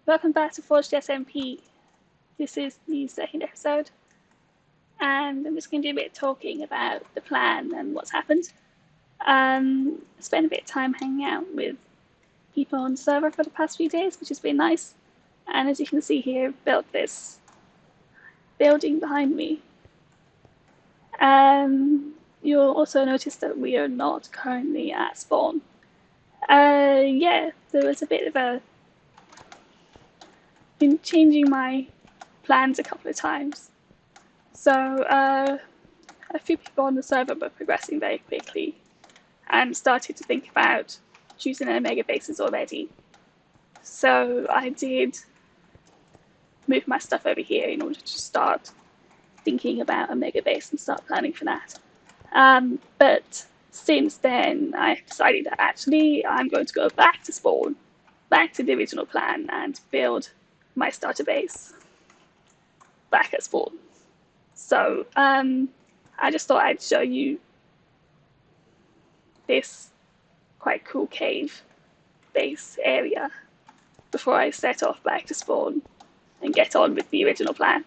Welcome back to Forged SMP. This is the second episode, and I'm just going to do a bit of talking about the plan and what's happened. Spent a bit of time hanging out with people on the server for the past few days, which has been nice. And as you can see here, I've built this building behind me. You'll also notice that we are not currently at spawn. Yeah, there was a bit of a been changing my plans a couple of times. So a few people on the server were progressing very quickly and started to think about choosing their mega bases already. So I did move my stuff over here in order to start thinking about a mega base and start planning for that. But since then, I decided that actually I'm going to go back to spawn, back to the original plan, and build my starter base back at spawn. So I just thought I'd show you this quite cool cave base area before I set off back to spawn and get on with the original plan,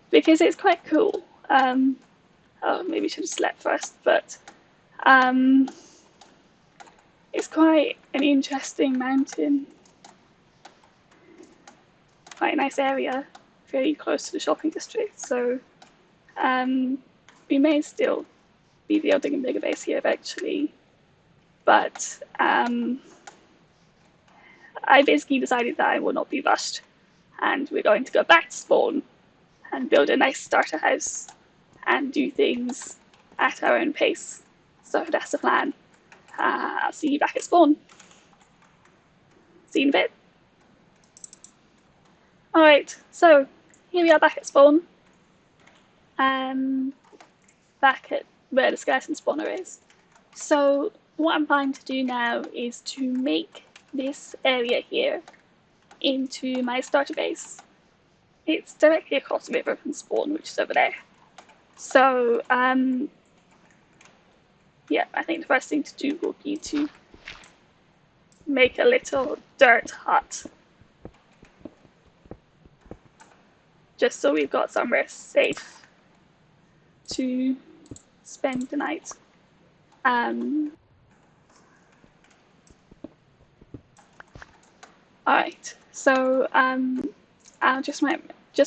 because it's quite cool. Oh, maybe I should have slept first, but it's quite an interesting mountain, quite a nice area, very close to the shopping district. So we may still be building a bigger base here eventually, but I basically decided that I will not be rushed, and we're going to go back to spawn and build a nice starter house and do things at our own pace. So that's the plan. I'll see you back at spawn. See you in a bit. Alright, so here we are back at spawn. Back at where the skeleton spawner is. So what I'm planning to do now is to make this area here into my starter base. It's directly across the river from spawn, which is over there. So yeah, I think the first thing to do will be to make a little dirt hut, just so we've got somewhere safe to spend the night. Alright, so I'll just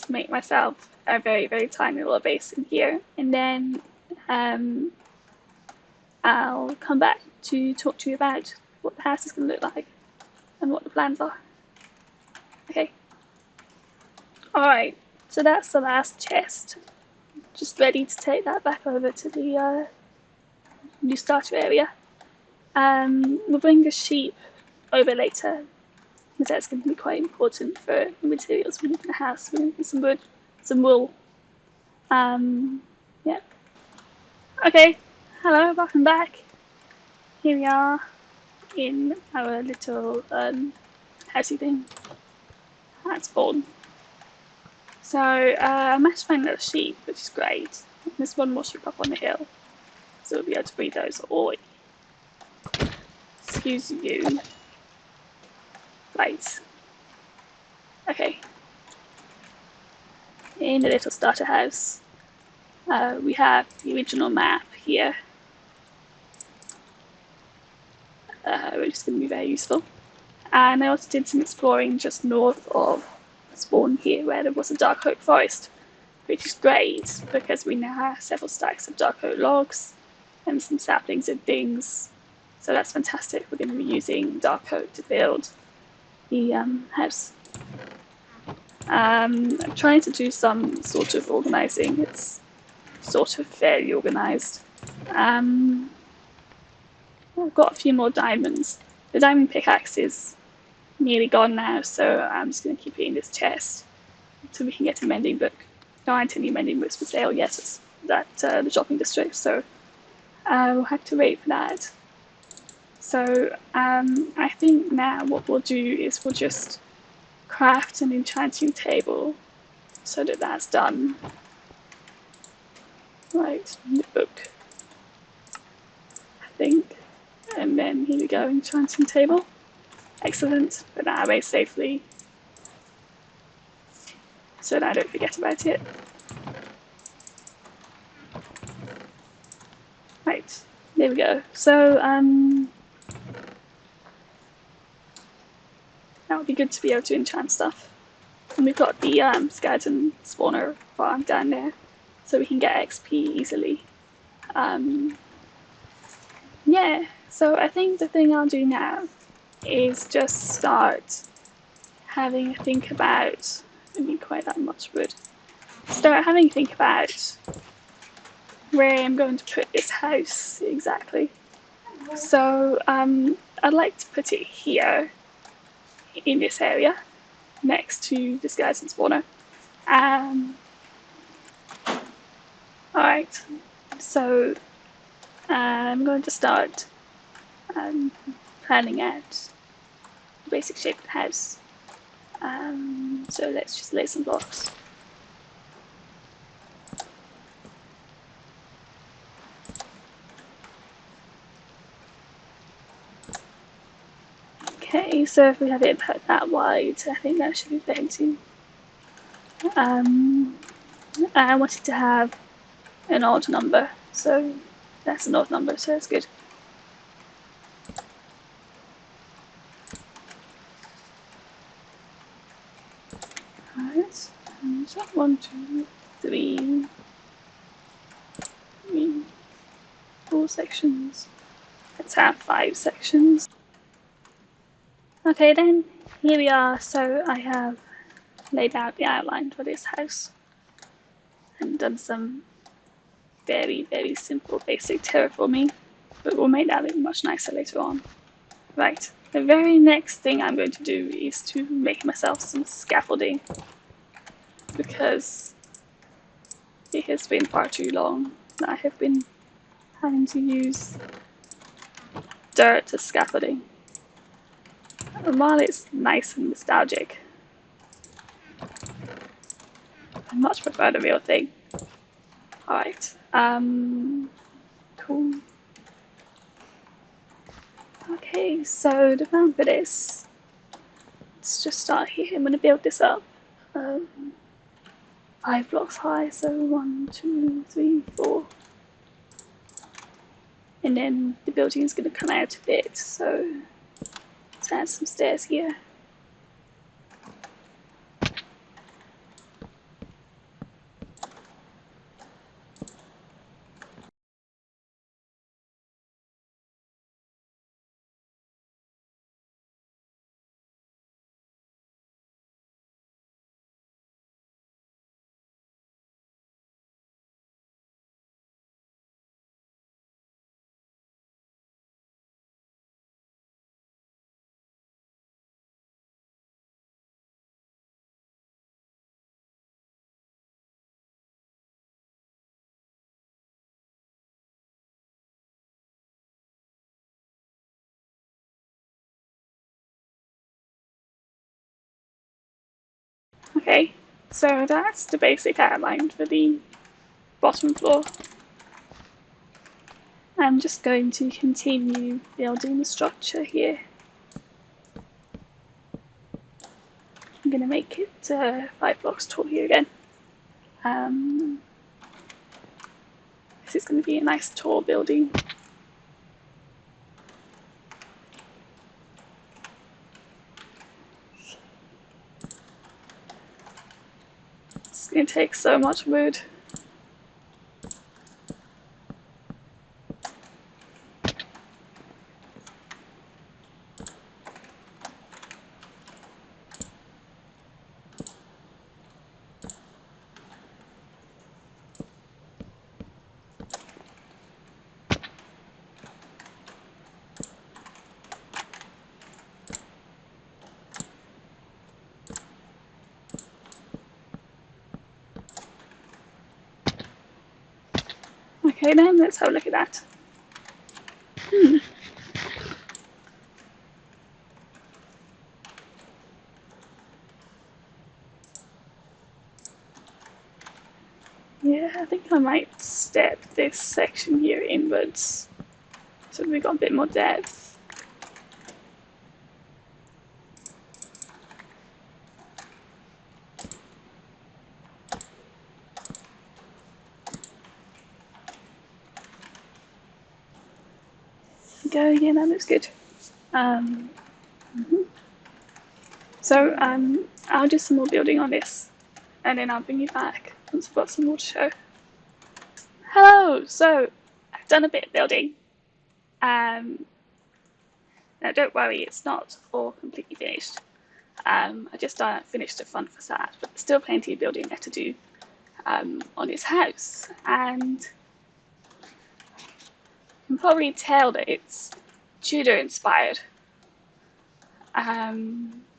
make myself a very, very tiny little base in here, and then I'll come back to talk to you about what the house is going to look like and what the plans are. Okay. Alright, so that's the last chest. Just ready to take that back over to the new starter area. We'll bring the sheep over later, because that's going to be quite important for the materials we need in the house. We're going to get some wood, some wool. Yeah. Okay, hello, welcome back. Here we are in our little housey thing at spawn. So I managed to find a little sheep, which is great. There's one more sheep up on the hill, so we'll be able to breed those. Oi. Excuse you. Right. Okay. In the little starter house, we have the original map here, which is going to be very useful. And I also did some exploring just north of spawn here, where there was a dark oak forest, which is great because we now have several stacks of dark oak logs and some saplings and things. So that's fantastic. We're going to be using dark oak to build the house. I'm trying to do some sort of organising. It's sort of fairly organised. I've got a few more diamonds. The diamond pickaxe is nearly gone now, so I'm just going to keep it in this chest so we can get a mending book. There aren't any mending books for sale yet. It's at the shopping district, so we'll have to wait for that. So I think now what we'll do is we'll just craft an enchanting table so that that's done. Right, the book, I think. And then here we go, enchanting table. Excellent. Put that away safely so that I don't forget about it. Right, there we go. So that would be good to be able to enchant stuff. And we've got the skeleton spawner farm down there, so we can get XP easily. Yeah, so I think the thing I'll do now is just start having a think about, I mean quite that much wood, start having a think about where I'm going to put this house exactly. So I'd like to put it here in this area next to the skeleton spawner. Alright, so I'm going to start planning out the basic shape of the house. So let's just lay some blocks. Okay, so if we have it put that wide, I think that should be plenty. I wanted to have an odd number, so that's an odd number, so that's good. Alright, so 1, 2, 3, 4 sections. Let's have 5 sections. Okay then, here we are. So I have laid out the outline for this house and done some very, very simple basic terraforming, but we'll make that look much nicer later on. Right, the very next thing I'm going to do is to make myself some scaffolding, because it has been far too long that I have been having to use dirt as scaffolding. And while it's nice and nostalgic, I much prefer the real thing. Alright, cool. Okay, so the plan for this, let's just start here. I'm going to build this up 5 blocks high, so 1, 2, 3, 4. And then the building is going to come out a bit, so let's add some stairs here. Okay, so that's the basic outline for the bottom floor. I'm just going to continue building the structure here. I'm going to make it 5 blocks tall here again. This is going to be a nice tall building. It's going to take so much wood. Okay then, let's have a look at that. Yeah, I think I might step this section here inwards so we got a bit more depth. go. Yeah, that looks good. Mhm. So I'll do some more building on this, and then I'll bring you back once I've got some more to show. Hello! So I've done a bit of building. Now don't worry, it's not all completely finished. I just finished the front facade, but there's still plenty of building left to do on his house. And you can probably tell that it's Tudor inspired.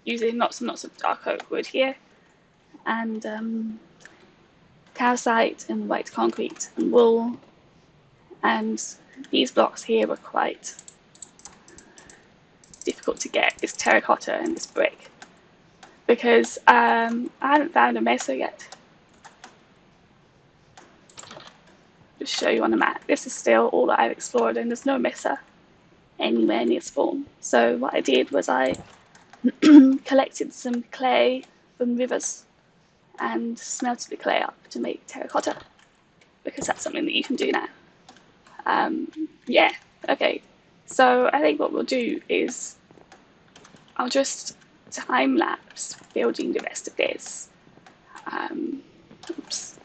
Using lots and lots of dark oak wood here, and calcite and white concrete and wool. And these blocks here were quite difficult to get, this terracotta and this brick, because I haven't found a mesa yet. Just show you on the map. This is still all that I've explored, and there's no mesa anywhere near spawn. So what I did was I collected some clay from rivers and smelted the clay up to make terracotta, because that's something that you can do now. Yeah, okay. So I think what we'll do is I'll just time lapse building the rest of this. Oops.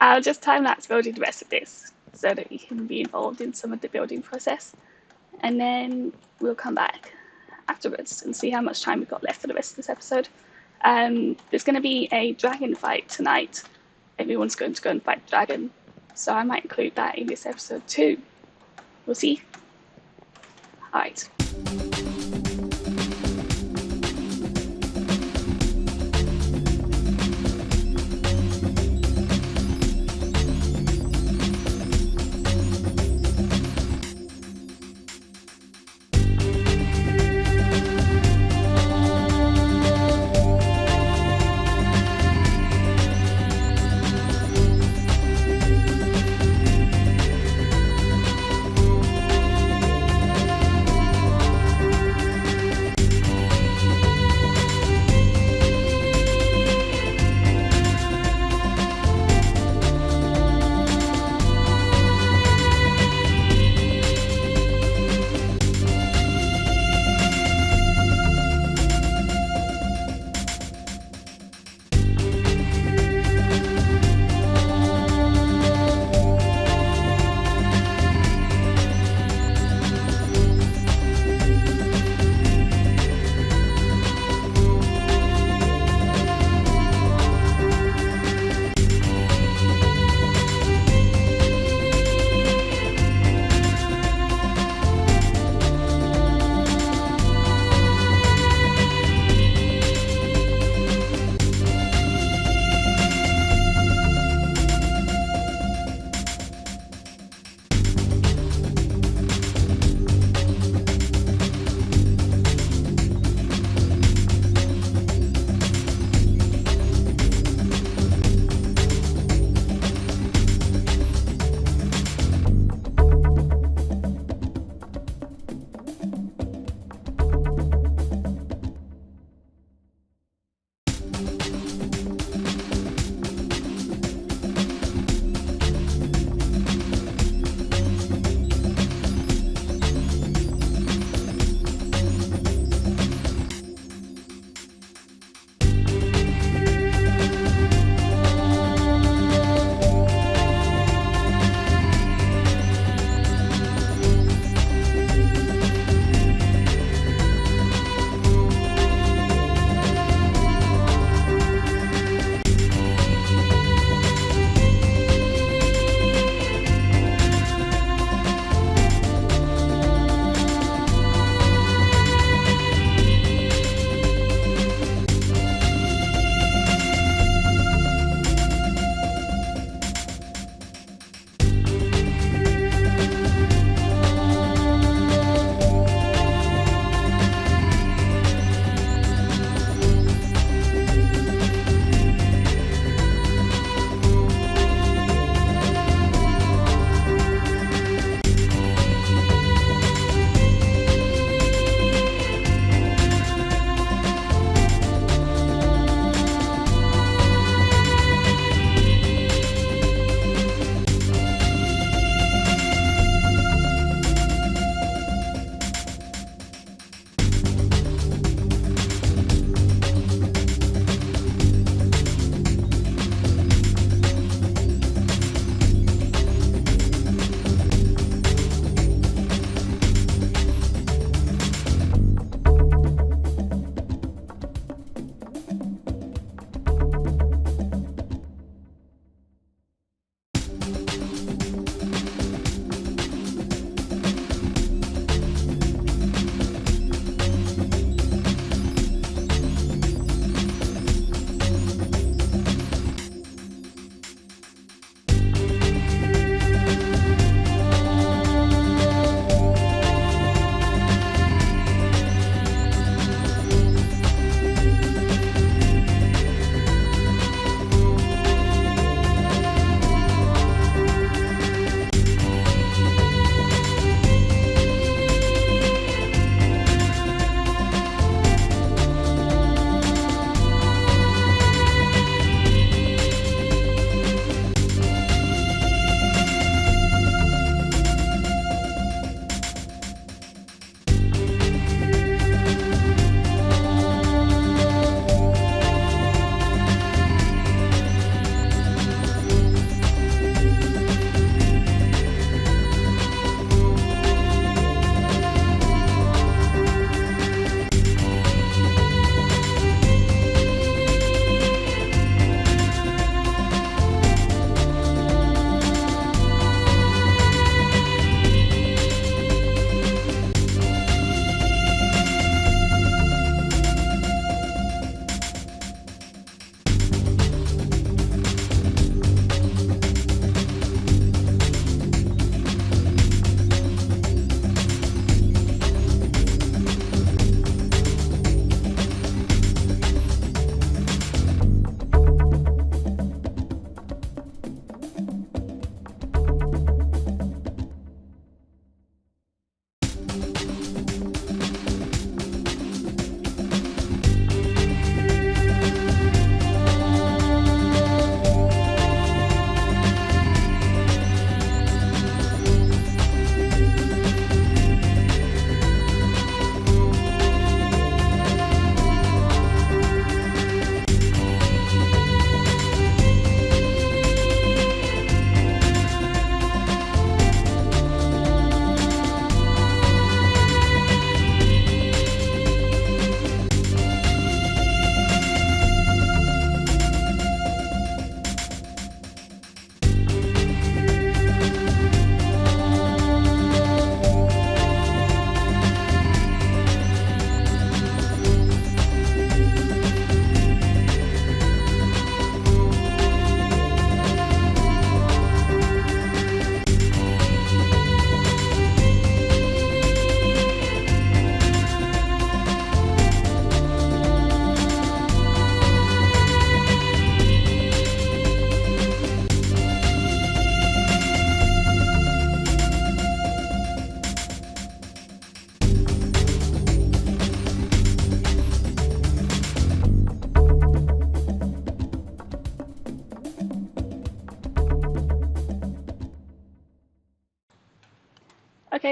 I'll just time lapse building the rest of this so that you can be involved in some of the building process, and then we'll come back afterwards and see how much time we've got left for the rest of this episode. There's going to be a dragon fight tonight. Everyone's going to go and fight the dragon, so I might include that in this episode too. We'll see. Alright.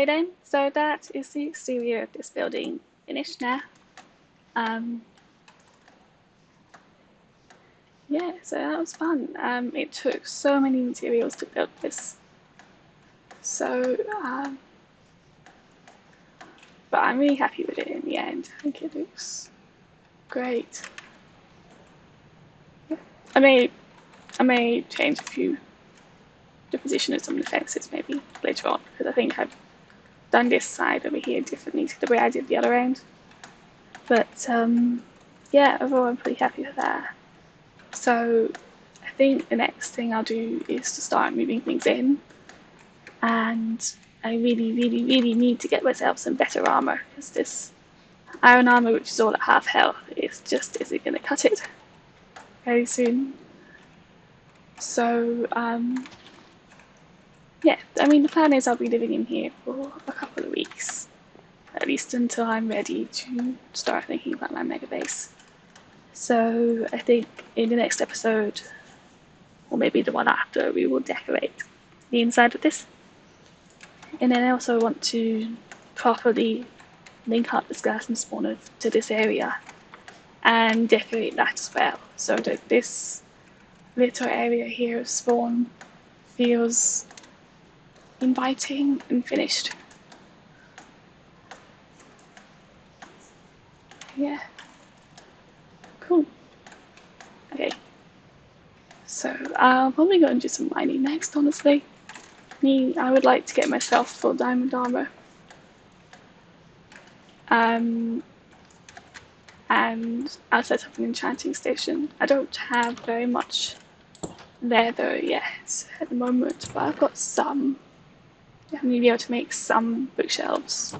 Okay then, so that is the exterior of this building finished now. Yeah, so that was fun. It took so many materials to build this. So, but I'm really happy with it in the end. I think it looks great. I may change the position of some of the fences maybe later on, because I think I've done this side over here differently to the way I did the other end. But yeah, overall I'm pretty happy with that. So I think the next thing I'll do is to start moving things in, and I really, really, really need to get myself some better armor, because this iron armor, which is all at half health, isn't going to cut it very soon. So yeah, I mean the plan is I'll be living in here for a couple of weeks, at least until I'm ready to start thinking about my mega base. So I think in the next episode, or maybe the one after, we will decorate the inside of this. And then I also want to properly link up the skeleton spawner to this area and decorate that as well, so that this little area here of spawn feels inviting and finished. Yeah. Cool. Okay. So I'll probably go and do some mining next, honestly. I would like to get myself full diamond armor. And I'll set up an enchanting station. I don't have very much leather yet at the moment, but I've got some. I'm going to be able to make some bookshelves.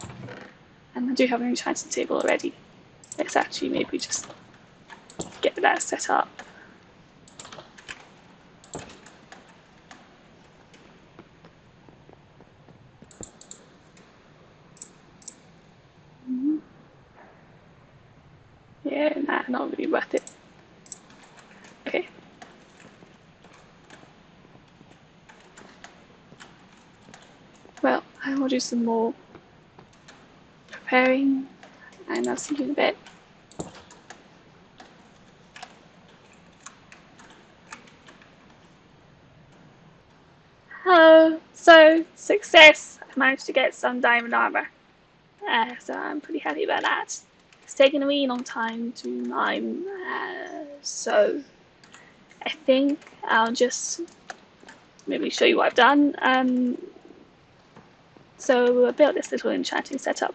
And I do have an enchanting table already. Let's actually maybe just get that set up. Yeah, nah, not really worth it. Okay. Well, I will do some more preparing, and I'll see you in a bit. Hello! So, success! I managed to get some diamond armor. So I'm pretty happy about that. It's taken a really long time to mine, so I think I'll just maybe show you what I've done. So I built this little enchanting setup.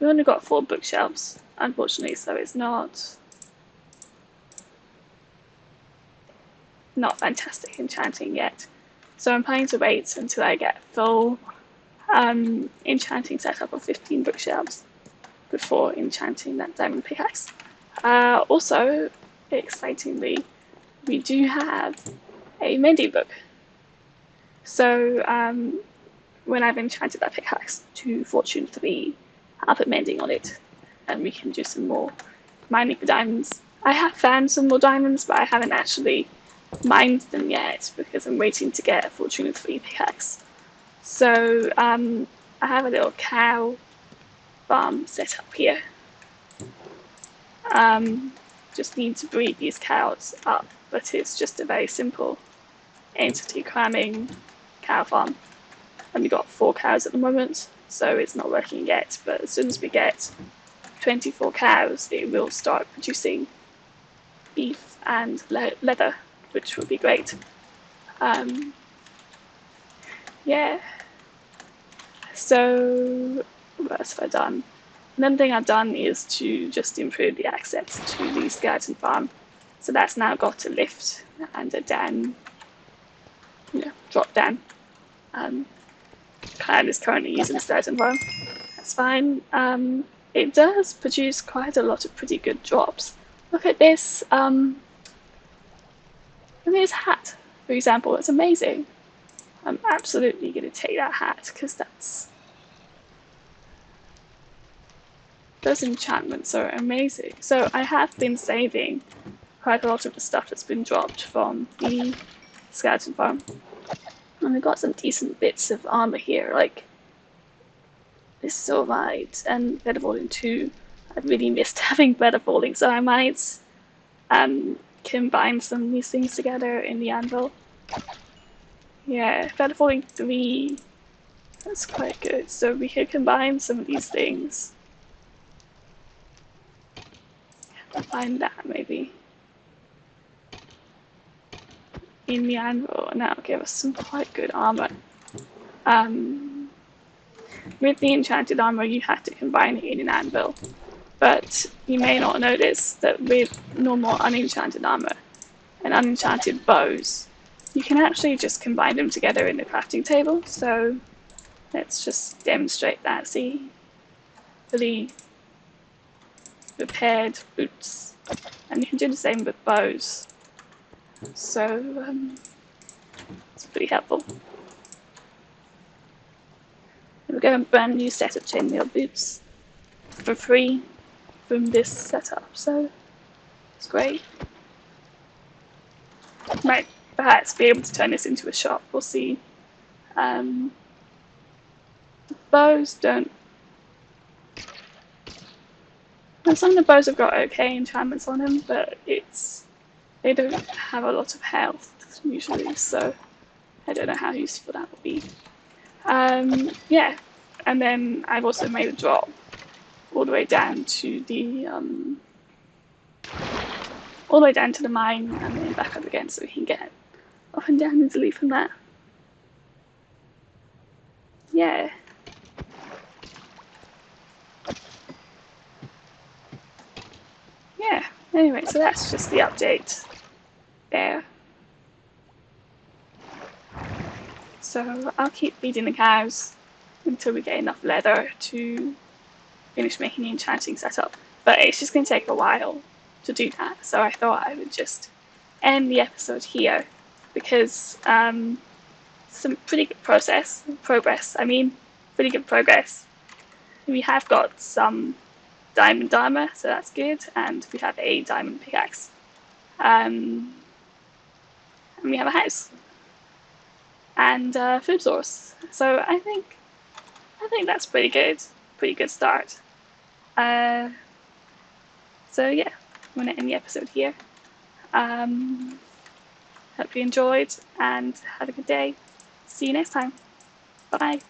We only got 4 bookshelves, unfortunately, so it's not fantastic enchanting yet. So I'm planning to wait until I get full enchanting setup of 15 bookshelves before enchanting that diamond pickaxe. Also, excitingly, we do have a mending book. So when I've enchanted that pickaxe to Fortune 3, I'll put mending on it, and we can do some more mining for diamonds. I have found some more diamonds, but I haven't actually mined them yet because I'm waiting to get a Fortune 3 pickaxe. So I have a little cow farm set up here. Just need to breed these cows up, but it's just a very simple entity cramming cow farm. And we got 4 cows at the moment, so it's not working yet, but as soon as we get 24 cows, it will start producing beef and leather, which will be great. Yeah. So what else have I done? Another thing I've done is to just improve the access to the skeleton farm. So that's now got a lift and a down, drop down. Clan is currently using the skeleton farm. That's fine. It does produce quite a lot of pretty good drops. Look at this. Look at this hat, for example. It's amazing. I'm absolutely going to take that hat because those enchantments are amazing. So I have been saving quite a lot of the stuff that's been dropped from the skeleton farm. And we've got some decent bits of armor here, like this is alright. And Feather Falling 2, I really missed having Feather Falling, so I might combine some of these things together in the anvil. Yeah, Feather Falling 3, that's quite good. So we could combine some of these things. Combine that maybe in the anvil, and that'll give us some quite good armor. With the enchanted armor, you have to combine it in an anvil, but you may not notice that with normal unenchanted armor and unenchanted bows, you can actually just combine them together in the crafting table. So let's just demonstrate that. See, fully repaired boots, and you can do the same with bows. So it's pretty helpful. We've got a brand new set of chainmail boots for free from this setup, so it's great. Might perhaps be able to turn this into a shop, we'll see. Bows don't... Well, some of the bows have got okay enchantments on them, but they don't have a lot of health usually, so I don't know how useful that would be. Yeah, and then I've also made a drop all the way down to the mine and then back up again, so we can get up and down easily from that. Yeah. Yeah, anyway, so that's just the update there. So I'll keep feeding the cows until we get enough leather to finish making the enchanting setup. But it's just going to take a while to do that, so I thought I would just end the episode here because some pretty good progress. We have got some diamond armor, so that's good, and we have a diamond pickaxe. And we have a house and food source. So I think that's pretty good start. So yeah, I'm gonna end the episode here. Hope you enjoyed and have a good day. See you next time. Bye.